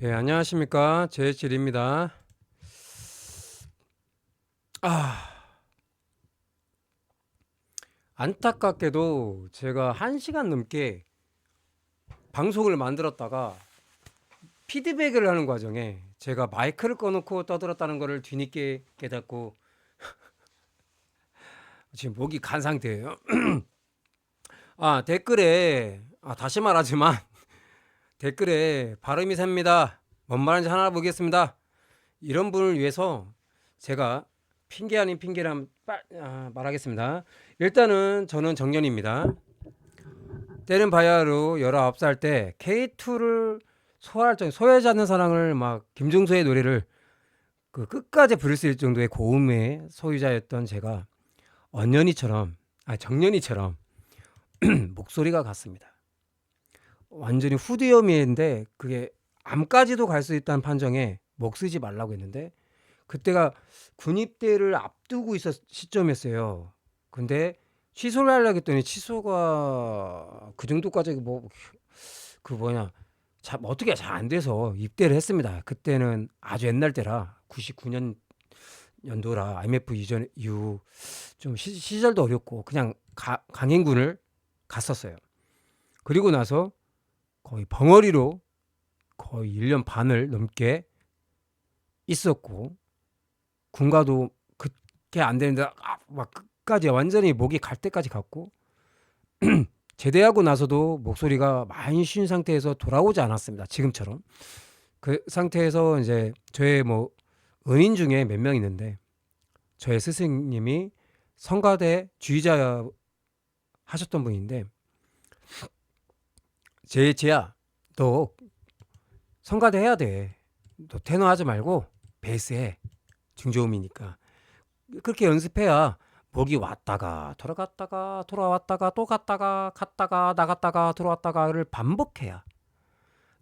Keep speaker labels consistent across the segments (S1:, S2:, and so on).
S1: 예, 안녕하십니까. 제칠입니다. 아, 안타깝게도 제가 1시간 넘게 방송을 만들었다가 피드백을 하는 과정에 제가 마이크를 꺼놓고 떠들었다는 것을 뒤늦게 깨닫고 지금 목이 간 상태예요. 댓글에, 다시 말하지만 댓글에 발음이 셉니다. 뭔 말인지 하나 보겠습니다. 이런 분을 위해서 제가 핑계 아닌 핑계를 말하겠습니다. 일단은 저는 정년입니다. 때는 바야흐로 19살 때 K2를 소화할 정도, 소외하지 않는 사랑을 막 김종서의 노래를 그 끝까지 부를 수 있을 정도의 고음의 소유자였던 제가 정년이처럼 목소리가 같습니다. 완전히 후두염인데 그게 암까지도 갈 수 있다는 판정에 목 쓰지 말라고 했는데 그때가 군입대를 앞두고 있었 시점이었어요. 근데 취소를 하려고 했더니 취소가 그 정도까지 그 뭐냐 어떻게 잘 안 돼서 입대를 했습니다. 그때는 아주 옛날 때라 99년 연도라 IMF 이전 이후 좀 시절도 어렵고 그냥 강행군을 갔었어요. 그리고 나서 거의 벙어리로 거의 1년 반을 넘게 있었고 군가도 그게 안 되는데 막 끝까지 완전히 목이 갈 때까지 갔고 제대하고 나서도 목소리가 많이 쉰 상태에서 돌아오지 않았습니다. 지금처럼 그 상태에서 이제 저의 은인 중에 몇 명 있는데 저의 스승님이 성가대 주의자 하셨던 분인데 제야 너 성가대 해야 돼. 너 테너 하지 말고 베이스해. 중저음이니까 그렇게 연습해야 목이 왔다가 돌아갔다가 돌아왔다가 또 갔다가 나갔다가 들어왔다가를 반복해야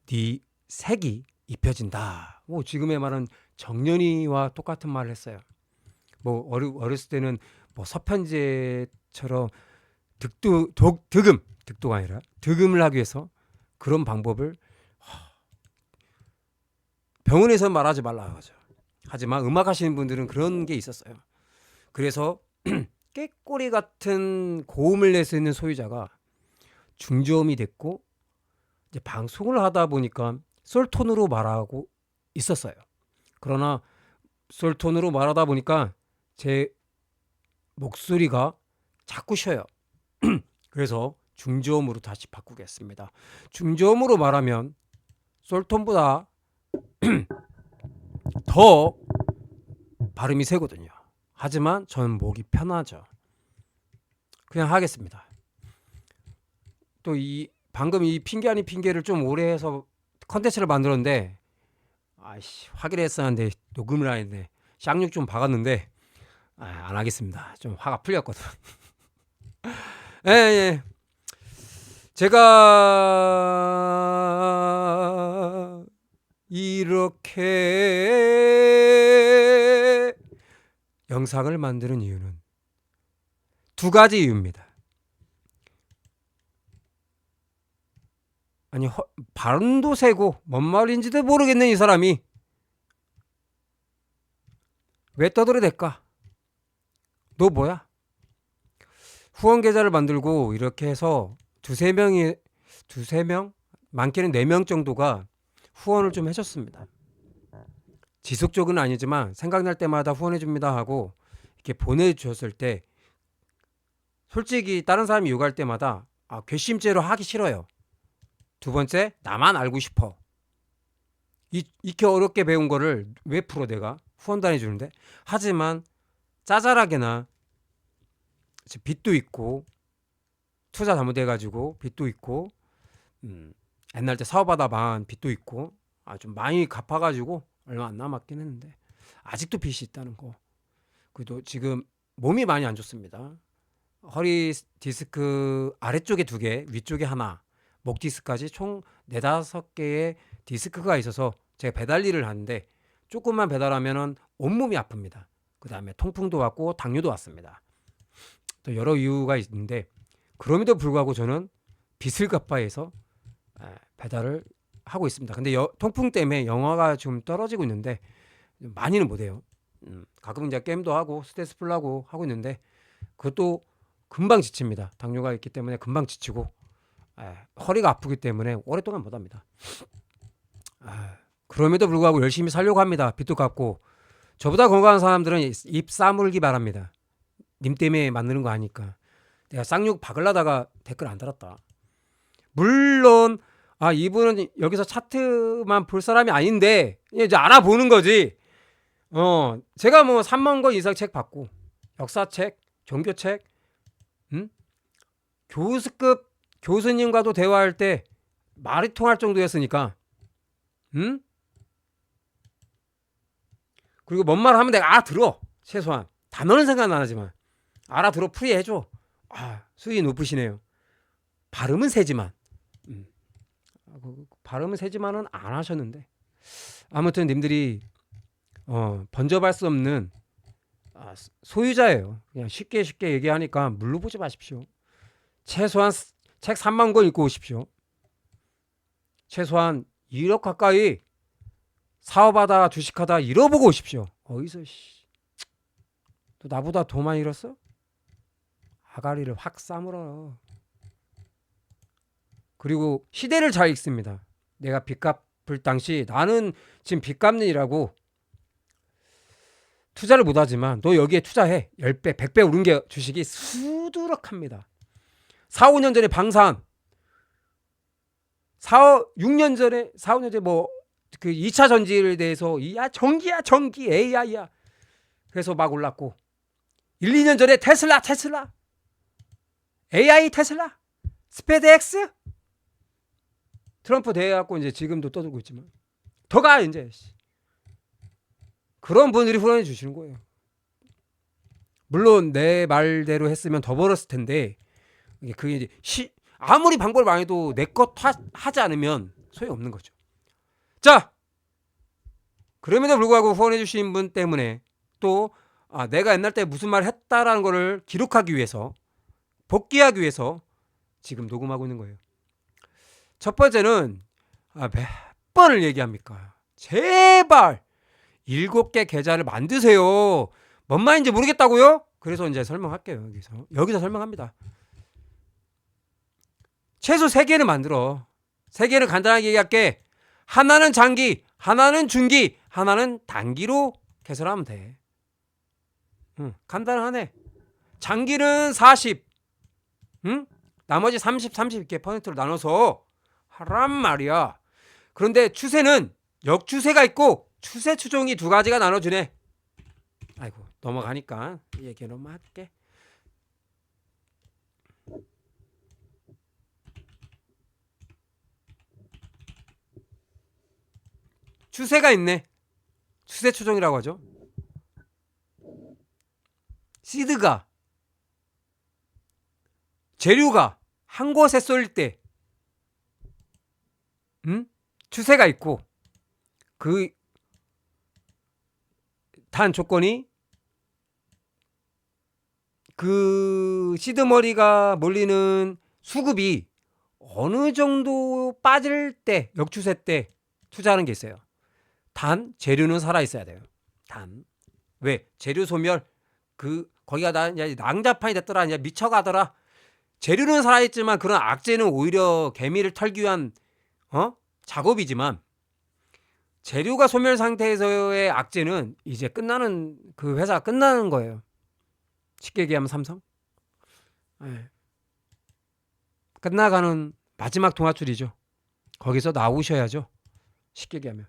S1: 네 색이 입혀진다. 지금의 말은 정연이와 똑같은 말을 했어요. 어렸을 때는 서편제처럼 득도가 아니라 득음을 하기 위해서 그런 방법을 병원에서 말하지 말라 하죠. 하지만 음악 하시는 분들은 그런 게 있었어요. 그래서 깨꼬리 같은 고음을 낼 수 있는 소유자가 중저음이 됐고 이제 방송을 하다 보니까 솔톤으로 말하고 있었어요. 그러나 솔톤으로 말하다 보니까 제 목소리가 자꾸 쉬어요. 그래서 중저음으로 다시 바꾸겠습니다. 중저음으로 말하면 솔톤보다 더 발음이 세거든요. 하지만 저는 목이 편하죠. 그냥 하겠습니다. 또 방금 이 핑계 아닌 핑계를 좀 오래 해서 컨텐츠를 만들었는데 확인을 했었는데 녹음을 안 했네. 쌍욕 좀 박았는데 안 하겠습니다. 좀 화가 풀렸거든. 예. 제가 이렇게 영상을 만드는 이유는 두 가지 이유입니다. 아니 발음도 세고 뭔 말인지도 모르겠는 이 사람이 왜 떠들어댈까? 너 뭐야? 후원 계좌를 만들고 이렇게 해서 두세 명 많게는 4명 정도가 후원을 좀 해줬습니다. 지속적은 아니지만 생각날 때마다 후원해줍니다 하고 이렇게 보내주셨을 때 솔직히 다른 사람이 욕할 때마다 괘씸죄로 하기 싫어요. 두 번째, 나만 알고 싶어. 이렇게 어렵게 배운 거를 왜 풀어 내가 후원도 안 해주는데. 하지만 짜잘하게나 빚도 있고 투자 잘못해가지고 빚도 있고 옛날 때 사업하다 망한 빚도 있고 좀 많이 갚아가지고 얼마 안 남았긴 했는데 아직도 빚이 있다는 거. 그래도 지금 몸이 많이 안 좋습니다. 허리 디스크 아래쪽에 2개, 위쪽에 하나, 목 디스크까지 총 4-5개의 디스크가 있어서 제가 배달 일을 하는데 조금만 배달하면 온몸이 아픕니다. 그 다음에 통풍도 왔고 당뇨도 왔습니다. 또 여러 이유가 있는데 그럼에도 불구하고 저는 빚을 갚아해서 배달을 하고 있습니다. 근데 통풍 때문에 영화가 좀 떨어지고 있는데 많이는 못해요. 가끔 이제 게임도 하고 스트레스 풀라고 하고 있는데 그것도 금방 지칩니다. 당뇨가 있기 때문에 금방 지치고 허리가 아프기 때문에 오랫동안 못합니다. 그럼에도 불구하고 열심히 살려고 합니다. 빚도 갚고. 저보다 건강한 사람들은 입 싸물기 바랍니다. 님 때문에 만드는 거 아니까. 내가 쌍욕 박으려다가 댓글 안 달았다. 물론 이분은 여기서 차트만 볼 사람이 아닌데 이제 알아보는 거지. 제가 뭐 3만 권 이상 책 받고 역사책, 종교책, 교수급 교수님과도 대화할 때 말이 통할 정도였으니까, 그리고 뭔 말 하면 내가 알아들어. 최소한 단어는 생각 안 하지만 알아들어 풀이해줘. 수위 높으시네요. 발음은 세지만 발음은 세지만은 안 하셨는데 아무튼 님들이 번접할 수 없는 소유자예요. 그냥 쉽게 얘기하니까 물러보지 마십시오. 최소한 책 3만 권 읽고 오십시오. 최소한 1억 가까이 사업하다 주식하다 잃어보고 오십시오. 어디서 또 나보다 더 많이 잃었어? 아가리를 확 싸물어. 그리고 시대를 잘 읽습니다. 내가 빚 갚을 당시 나는 지금 빚 갚는 일하고 투자를 못하지만 너 여기에 투자해. 10배 100배 오른 게 주식이 수두룩합니다. 4, 5년 전에 방산 6년 전에 4, 5년 전에 뭐 그 2차 전지에 대해서 전기 AI야. 그래서 막 올랐고 1, 2년 전에 테슬라 AI 테슬라 스페이드X 트럼프 대해갖고 이제 지금도 떠들고 있지만 더가 이제 그런 분들이 후원해 주시는 거예요. 물론 내 말대로 했으면 더 벌었을 텐데 그게 이제 아무리 방법을 많이 해도 내 것 하지 않으면 소용없는 거죠. 자, 그럼에도 불구하고 후원해 주신 분 때문에 또 내가 옛날 때 무슨 말 했다라는 거를 기록하기 위해서 복귀하기 위해서 지금 녹음하고 있는 거예요. 첫 번째는 몇 번을 얘기합니까? 제발 7개 계좌를 만드세요. 뭔 말인지 모르겠다고요? 그래서 이제 설명할게요. 여기서 설명합니다. 최소 3개는 만들어. 3개는 간단하게 얘기할게. 하나는 장기, 하나는 중기, 하나는 단기로 개설하면 돼. 간단하네. 장기는 40, 나머지 30개 퍼센트로 나눠서 하란 말이야. 그런데 추세는 역추세가 있고 추세 추종이 2가지가 나눠주네. 아이고 넘어가니까 얘기 너무 할게. 추세가 있네. 추세 추종이라고 하죠. 시드가 재료가 한 곳에 쏠릴 때 추세가 있고 그 단 조건이 그 시드머리가 몰리는 수급이 어느 정도 빠질 때 역추세 때 투자하는 게 있어요. 단 재료는 살아 있어야 돼요. 단 왜? 재료 소멸 거기가 낭자판이 됐더라, 이제 미쳐가더라. 재료는 살아있지만 그런 악재는 오히려 개미를 털기 위한 작업이지만 재료가 소멸 상태에서의 악재는 이제 끝나는 그 회사가 끝나는 거예요. 쉽게 얘기하면 삼성. 끝나가는 마지막 동아줄이죠. 거기서 나오셔야죠. 쉽게 얘기하면.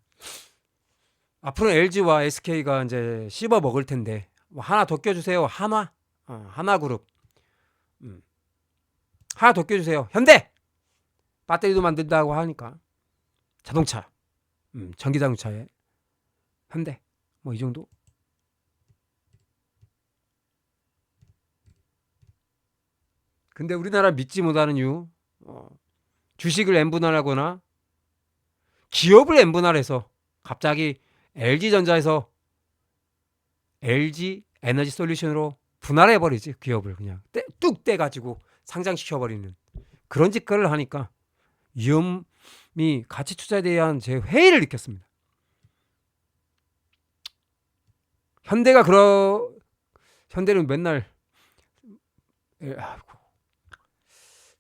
S1: 앞으로 LG와 SK가 이제 씹어 먹을 텐데 뭐 하나 더 껴주세요. 하나그룹. 하나 더 껴주세요. 현대. 배터리도 만든다고 하니까 자동차, 전기자동차에 현대 뭐 이 정도. 근데 우리나라 믿지 못하는 이유, 주식을 N분할하거나 기업을 N분할해서 갑자기 LG전자에서 LG 에너지 솔루션으로 분할해버리지. 기업을 그냥 뚝 떼가지고 상장시켜버리는 그런 짓거리를 하니까 가치 투자에 대한 제 회의를 느꼈습니다. 현대는 맨날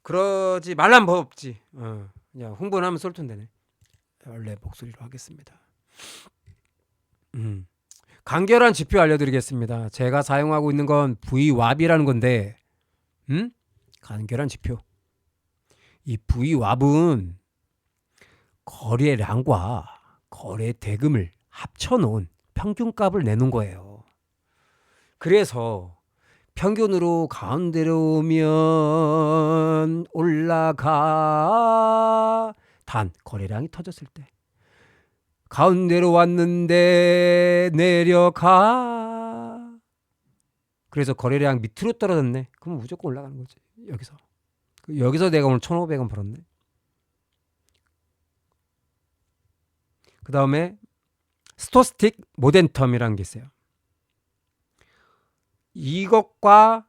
S1: 그러지 말란 법 없지. 그냥 홍보는 하면 쏠 텐데네. 원래 목소리로 하겠습니다. 간결한 지표 알려드리겠습니다. 제가 사용하고 있는 건 VWAP이라는 건데, 간결한 지표. 이 VWAP은 거래량과 거래 대금을 합쳐놓은 평균값을 내놓은 거예요. 그래서 평균으로 가운데로 오면 올라가. 단 거래량이 터졌을 때 가운데로 왔는데 내려가. 그래서 거래량 밑으로 떨어졌네. 그럼 무조건 올라가는 거지. 여기서 내가 오늘 1,500원 벌었네. 그 다음에 스토스틱 모덴텀이라는 게 있어요. 이것과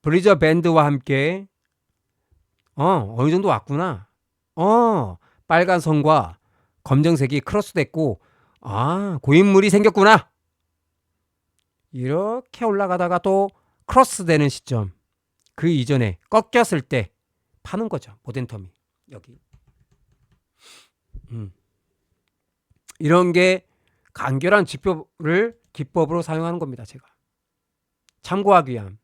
S1: 브리저 밴드와 함께 어느 정도 왔구나. 빨간 선과 검정색이 크로스 됐고 고인물이 생겼구나. 이렇게 올라가다가 또 크로스 되는 시점, 그 이전에 꺾였을 때 파는 거죠. 모덴텀이 여기. 이런 게 간결한 지표를 기법으로 사용하는 겁니다. 제가 참고하기 위함.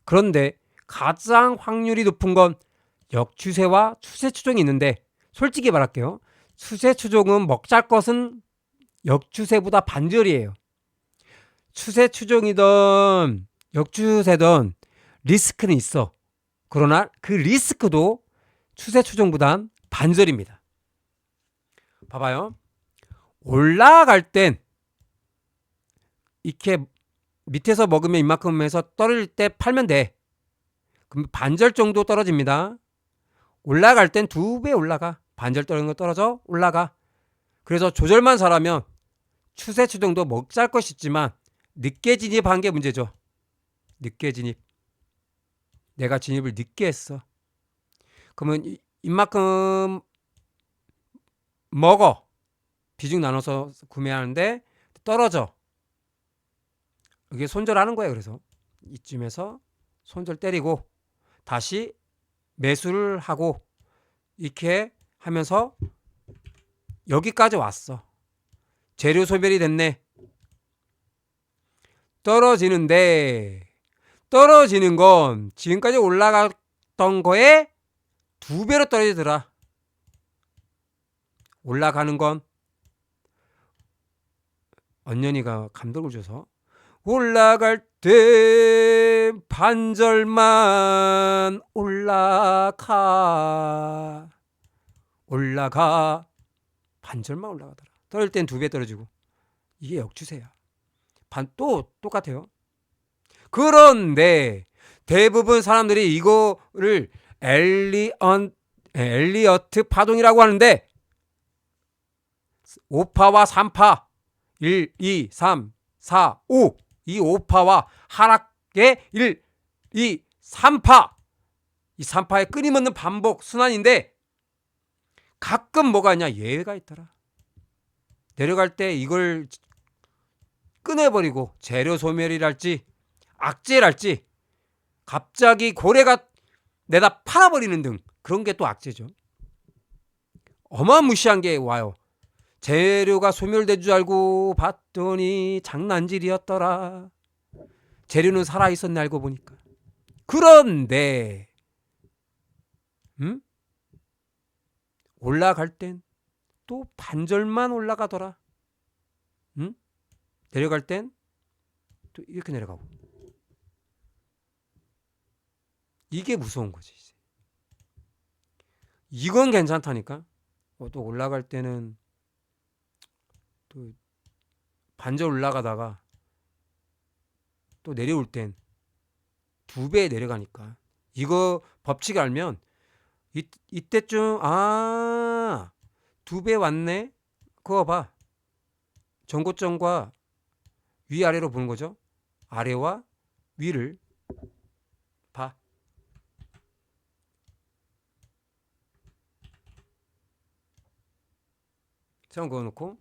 S1: 그런데 가장 확률이 높은 건 역추세와 추세 추종이 있는데, 솔직히 말할게요. 추세 추종은 먹잘 것은 역추세보다 반절이에요. 추세 추종이든 역추세든 리스크는 있어. 그러나 그 리스크도 추세 추종보단 반절입니다. 봐봐요. 올라갈 땐 이렇게 밑에서 먹으면 이만큼 해서 떨어질 때 팔면 돼. 그럼 반절 정도 떨어집니다. 올라갈 땐 2배 올라가. 반절 떨어진 거 떨어져 올라가. 그래서 조절만 잘하면 추세 추종도 먹잘 것이 있지만 늦게 진입한 게 문제죠. 늦게 진입. 내가 진입을 늦게 했어. 그러면 이만큼 먹어. 비중 나눠서 구매하는데 떨어져. 이게 손절하는 거예요. 그래서 이쯤에서 손절 때리고 다시 매수를 하고 이렇게 하면서 여기까지 왔어. 재료 소멸이 됐네. 떨어지는 건 지금까지 올라갔던 거에 2배로 떨어지더라. 올라가는 건 언년이가 감독을 줘서 올라갈 때 반절만 올라가 반절만 올라가더라. 떨어질 땐 2배 떨어지고. 이게 역추세야. 또 똑같아요. 그런데 대부분 사람들이 이거를 엘리어트 파동이라고 하는데 5파와 3파 1, 2, 3, 4, 5 이 5파와 하락의 1, 2, 3파 이 3파의 끊임없는 반복 순환인데 가끔 뭐가 있냐 예외가 있더라. 내려갈 때 이걸 끊어버리고 재료 소멸이랄지 악재랄지 갑자기 고래가 내다 팔아버리는 등 그런 게 또 악재죠. 어마무시한 게 와요. 재료가 소멸된 줄 알고 봤더니 장난질이었더라. 재료는 살아있었네 알고 보니까. 그런데 올라갈 땐 또 반절만 올라가더라. 내려갈 땐 또 이렇게 내려가고. 이게 무서운 거지. 이건 괜찮다니까. 또 올라갈 때는 또 반절 올라가다가 또 내려올 땐 2배 내려가니까. 이거 법칙 알면 이때쯤 2배 왔네. 그거 봐. 전고점과 위아래로 보는 거죠. 아래와 위를 봐. 트럼 그어놓고.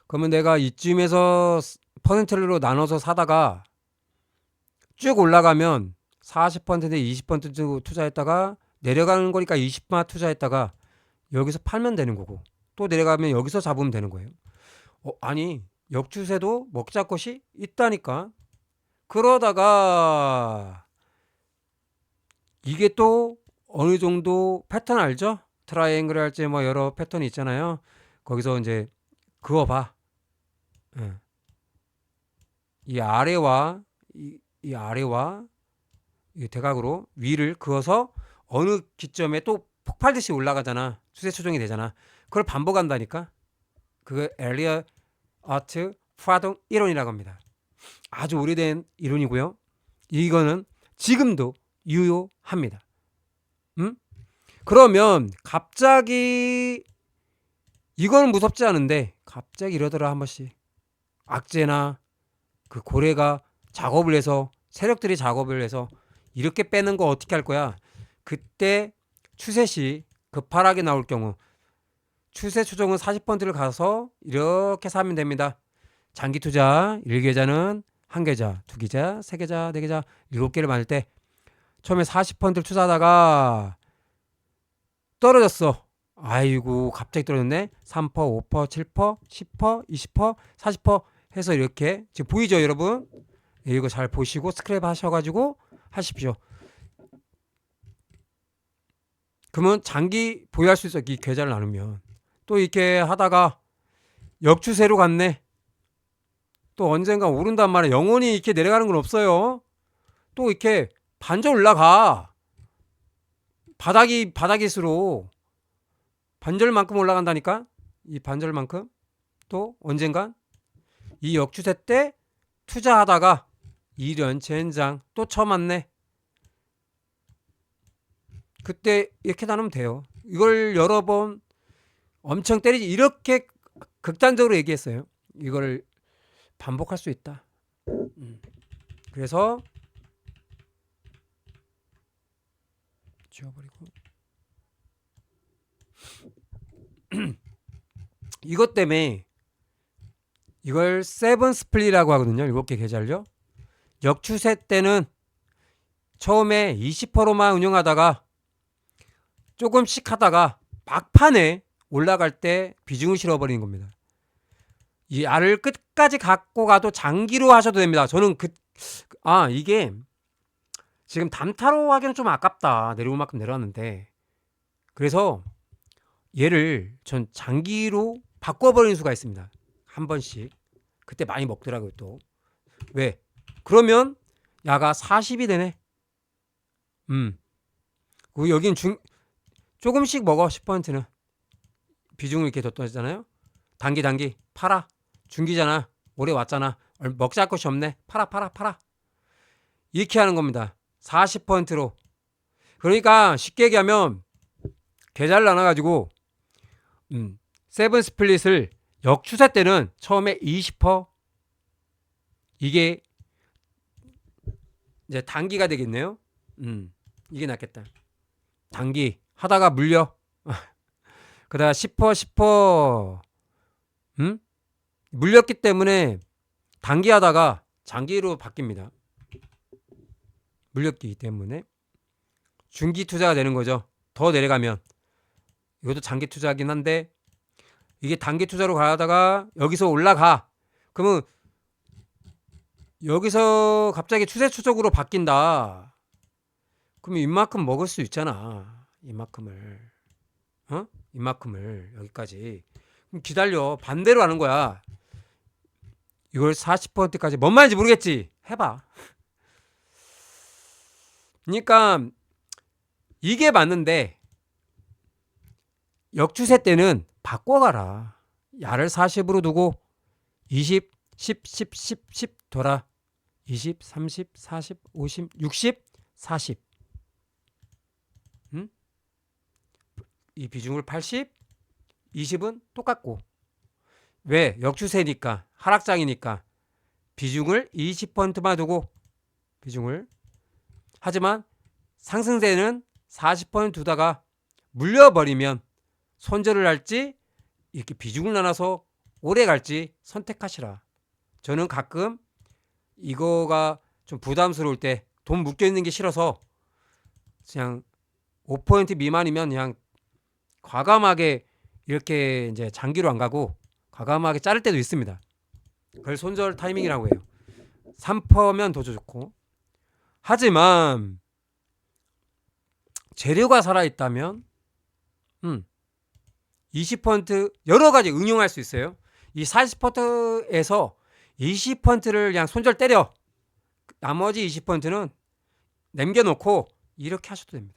S1: 그러면 내가 이쯤에서 퍼센트로 나눠서 사다가 쭉 올라가면 40%인데 20% 투자했다가 내려가는 거니까 20% 투자했다가 여기서 팔면 되는 거고, 또 내려가면 여기서 잡으면 되는 거예요. 아니 역추세도 먹자 것이 있다니까. 그러다가 이게 또 어느 정도 패턴 알죠? 트라이앵글 할지 뭐 여러 패턴이 있잖아요. 거기서 이제 그어봐. 예. 이 아래와 이 아래와 이 대각으로 위를 그어서 어느 기점에 또 폭발듯이 올라가잖아. 추세 조정이 되잖아. 그걸 반복한다니까. 그거 엘리어 아트 파동 이론이라고 합니다. 아주 오래된 이론이고요. 이거는 지금도 유효합니다. 그러면 갑자기 이거는 무섭지 않은데 갑자기 이러더라 한 번씩 악재나 그 고래가 작업을 해서 세력들이 작업을 해서 이렇게 빼는 거 어떻게 할 거야? 그때 추세시 급하게 나올 경우 추세 추종은 40%를 가서 이렇게 사면 됩니다. 장기 투자 1계좌는 1계좌, 2계좌, 3계좌, 4계좌, 7개를 만들 때 처음에 40%를 투자하다가 떨어졌어. 아이고 갑자기 떨어졌네. 3%, 5%, 7%, 10%, 20%, 40% 해서 이렇게 지금 보이죠 여러분? 이거 잘 보시고 스크랩 하셔가지고 하십시오. 그러면 장기 보유할 수 있어. 이 계좌를 나누면 또 이렇게 하다가 역추세로 갔네. 또 언젠가 오른단 말이야. 영원히 이렇게 내려가는 건 없어요. 또 이렇게 반절 올라가. 바닥일수록 반절만큼 올라간다니까. 이 반절만큼. 또 언젠가 이 역추세 때 투자하다가 이런 젠장 또 처음 왔네. 그때 이렇게 나누면 돼요. 이걸 여러 번 엄청 때리지 이렇게 극단적으로 얘기했어요. 이걸 반복할 수 있다. 그래서 지워버리고 이것 때문에 이걸 세븐 스플릿이라고 하거든요. 7개 계좌를요. 역추세 때는 처음에 20%만 운영하다가 조금씩 하다가 막판에 올라갈 때 비중을 실어버리는 겁니다. 이 알을 끝까지 갖고 가도 장기로 하셔도 됩니다. 저는 이게 지금 단타로 하기는 좀 아깝다. 내려올 만큼 내려왔는데. 그래서 얘를 전 장기로 바꿔버리는 수가 있습니다. 한 번씩. 그때 많이 먹더라고요 또. 왜? 그러면 야가 40이 되네. 여긴 조금씩 먹어. 10%는 비중을 이렇게 뒀잖아요. 단기 팔아. 중기잖아. 오래 왔잖아. 먹자 할 것이 없네. 팔아. 이렇게 하는 겁니다. 40%로. 그러니까 쉽게 얘기하면 계좌를 나눠가지고 세븐 스플릿을 역추세 때는 처음에 20% 이게 이제 단기가 되겠네요. 이게 낫겠다. 단기 하다가 물려. 그다가 10% 물렸기 때문에 단기 하다가 장기로 바뀝니다. 물렸기 때문에 중기 투자가 되는 거죠. 더 내려가면 이것도 장기 투자긴 한데 이게 단기 투자로 가다가 여기서 올라가. 그러면 여기서 갑자기 추세 추적으로 바뀐다. 그럼 이만큼 먹을 수 있잖아. 이만큼을. 이만큼을 여기까지. 그럼 기다려. 반대로 하는 거야. 이걸 40%까지 뭔 말인지 모르겠지. 해봐. 그러니까 이게 맞는데 역추세 때는 바꿔가라. 야를 40으로 두고 20, 10, 10, 10, 10 돌아. 20, 30, 40, 50, 60, 40. 이 비중을 80, 20은 똑같고. 왜? 역추세니까. 하락장이니까. 비중을 20%만 두고 비중을. 하지만 상승세는 40% 두다가 물려버리면 손절을 할지 이렇게 비중을 나눠서 오래 갈지 선택하시라. 저는 가끔 이거가 좀 부담스러울 때 돈 묶여 있는 게 싫어서 그냥 5% 미만이면 그냥 과감하게 이렇게 이제 장기로 안 가고 과감하게 자를 때도 있습니다. 그걸 손절 타이밍이라고 해요. 3%면 더 좋고. 하지만 재료가 살아있다면 20% 여러 가지 응용할 수 있어요. 이 40%에서 20%를 그냥 손절 때려. 나머지 20%는 남겨놓고 이렇게 하셔도 됩니다.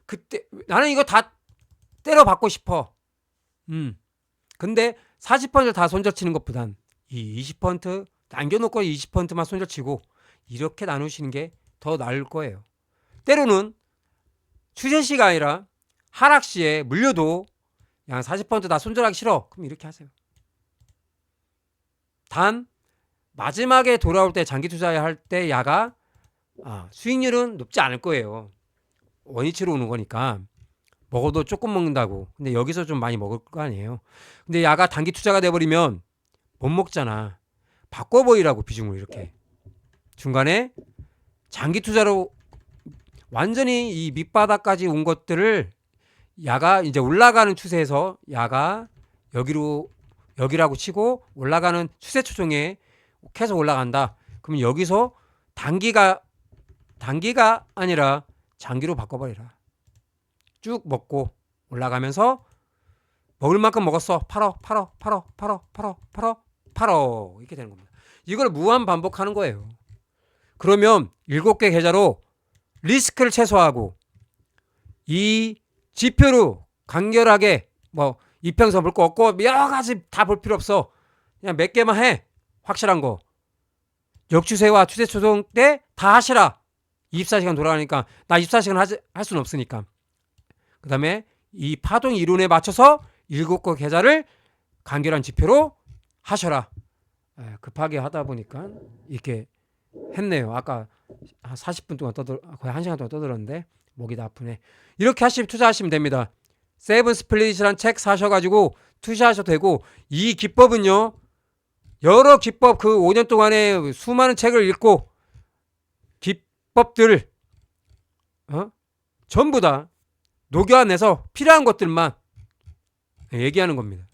S1: 그때 나는 이거 다 때려 받고 싶어. 근데 40%를 다 손절 치는 것보단 이 20% 남겨놓고 20%만 손절 치고 이렇게 나누시는 게 더 나을 거예요. 때로는 추세 시가 아니라 하락 시에 물려도 그냥 40%다 손절하기 싫어. 그럼 이렇게 하세요. 단 마지막에 돌아올 때 장기 투자할 때 야가 수익률은 높지 않을 거예요. 원위치로 오는 거니까 먹어도 조금 먹는다고. 근데 여기서 좀 많이 먹을 거 아니에요. 근데 야가 단기 투자가 돼버리면 못 먹잖아. 바꿔버리라고 비중을 이렇게. 중간에 장기 투자로 완전히 이 밑바닥까지 온 것들을 야가 이제 올라가는 추세에서 야가 여기라고 치고 올라가는 추세 초정에 계속 올라간다. 그럼 여기서 단기가 아니라 장기로 바꿔버리라. 쭉 먹고 올라가면서 먹을 만큼 먹었어. 팔어 이렇게 되는 겁니다. 이걸 무한 반복하는 거예요. 그러면 7개 계좌로 리스크를 최소화하고 이 지표로 간결하게 뭐 이평선 볼 거 없고 여러 가지 다 볼 필요 없어. 그냥 몇 개만 해. 확실한 거. 역추세와 추세 조정 때 다 하시라. 24시간 돌아가니까 나 24시간 할 수는 없으니까. 그 다음에 이 파동 이론에 맞춰서 7개 계좌를 간결한 지표로 하셔라. 급하게 하다 보니까 이렇게 했네요. 아까 한 40분 동안 거의 1시간 동안 떠들었는데 목이 다 아프네. 이렇게 투자하시면 됩니다. 세븐 스플릿이란 책 사셔가지고 투자하셔도 되고, 이 기법은요 여러 기법 그 5년 동안에 수많은 책을 읽고 기법들 전부 다 녹여내서 필요한 것들만 얘기하는 겁니다.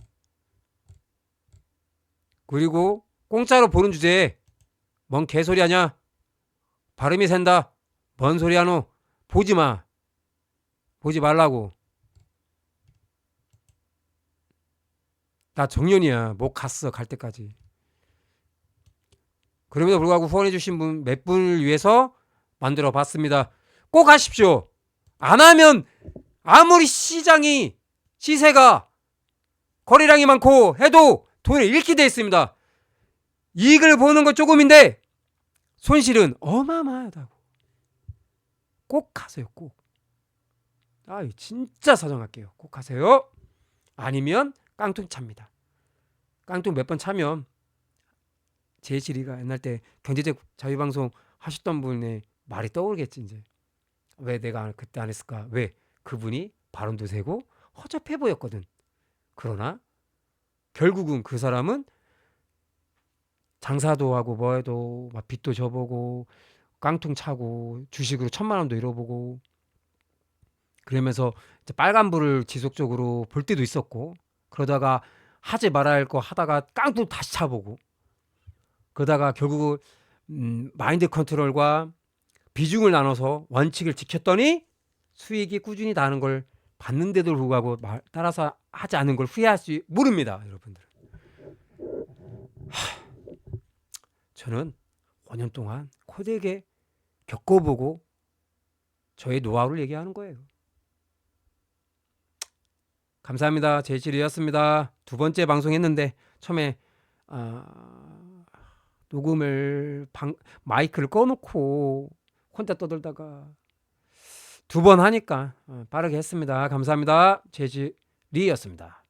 S1: 그리고 공짜로 보는 주제에 뭔 개소리 하냐, 발음이 샌다, 뭔 소리 하노, 보지마, 보지 말라고. 나 정년이야. 못 갔어. 갈 때까지. 그럼에도 불구하고 후원해주신 분 몇 분을 위해서 만들어 봤습니다. 꼭 하십시오. 안 하면 아무리 시세가 거래량이 많고 해도 돈을 잃게 돼 있습니다. 이익을 보는 건 조금인데 손실은 어마어마하다고. 꼭 하세요. 꼭. 진짜 사정할게요. 꼭 하세요. 아니면 깡통 찹니다. 깡통 몇 번 차면 제시리가 옛날 때 경제적 자유방송 하셨던 분의 말이 떠오르겠지. 이제 왜 내가 그때 안 했을까. 왜 그분이 발언도 세고 허접해 보였거든. 그러나 결국은 그 사람은 장사도 하고 뭐해도 막 빚도 져보고 깡통 차고 주식으로 1,000만 원도 잃어보고 그러면서 이제 빨간불을 지속적으로 볼 때도 있었고, 그러다가 하지 말아야 할 거 하다가 깡통 다시 차보고, 그러다가 결국은 마인드 컨트롤과 비중을 나눠서 원칙을 지켰더니 수익이 꾸준히 나는 걸 봤는데도 불구하고 따라서 하지 않은 걸 후회할지 모릅니다. 여러분들. 저는 5년 동안 코덱에 겪어보고 저의 노하우를 얘기하는 거예요. 감사합니다. 제이칠이었습니다. 2번째 방송했는데 처음에 녹음을 마이크를 꺼놓고 혼자 떠들다가 2번 하니까 빠르게 했습니다. 감사합니다. 제이칠이었습니다.